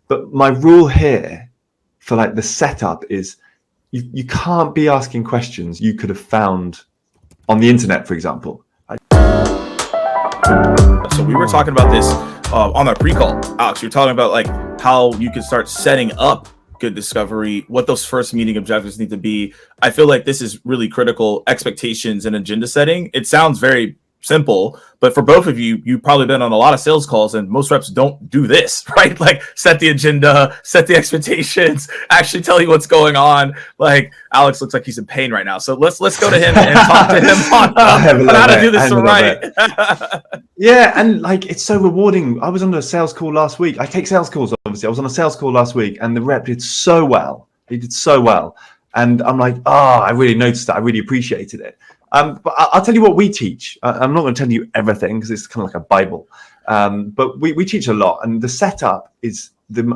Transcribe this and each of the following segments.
But my rule here for like the setup is you can't be asking questions you could have found on the internet, for example. So we were talking about this on our pre-call, Alex. You're talking about like how you can start setting up good discovery, what those first meeting objectives need to be. I feel like this is really critical. Expectations and agenda setting. It sounds very simple, but for both of you, you've probably been on a lot of sales calls, and most reps don't do this, right? Like set the agenda, set the expectations, actually tell you what's going on. Like Alex looks like he's in pain right now, so let's go to him and talk to him on how to do this right. Yeah, and like it's so rewarding. I was on a sales call last week. I take sales calls, obviously. I was on a sales call last week, and the rep did so well. He did so well, and I'm like, I really noticed that. I really appreciated it. But I'll tell you what we teach. I'm not going to tell you everything because it's kind of like a Bible. But we teach a lot, and the setup is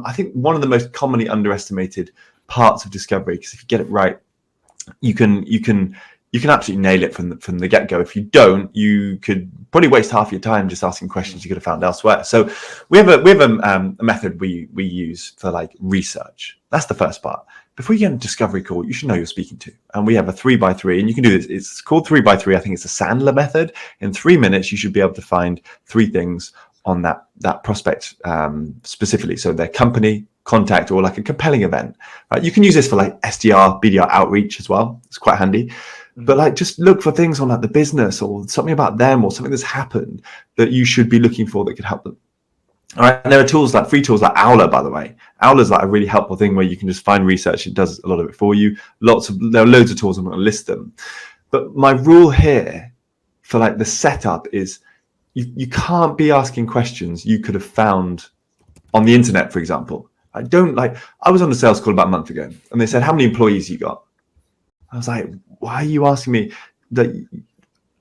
I think one of the most commonly underestimated parts of discovery. Because if you get it right, you can absolutely nail it from the get-go. If you don't, you could probably waste half your time just asking questions you could have found elsewhere. So we have a method we use for like research. That's the first part. Before you get a discovery call, you should know who you're speaking to. And we have a 3x3, and you can do this. It's called 3x3. I think it's the Sandler method. In 3 minutes, you should be able to find 3 things on that prospect specifically. So their company, contact, or like a compelling event. Right? You can use this for like SDR, BDR outreach as well. It's quite handy. But like just look for things on like the business or something about them or something that's happened that you should be looking for that could help them. All right. And there are tools like free tools like Owler, by the way. Owler is like a really helpful thing where you can just find research. It does a lot of it for you. There are loads of tools. I'm not going to list them. But my rule here for like the setup is you can't be asking questions you could have found on the internet, for example. I was on a sales call about a month ago, and they said, how many employees you got? I was like, why are you asking me that?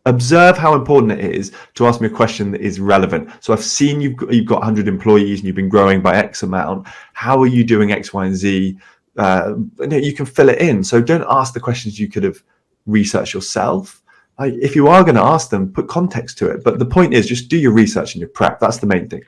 Observe how important it is to ask me a question that is relevant. So I've seen you've got 100 employees and you've been growing by X amount. How are you doing X, Y, and Z? You can fill it in. So don't ask the questions you could have researched yourself. If you are going to ask them, put context to it. But the point is just do your research and your prep. That's the main thing.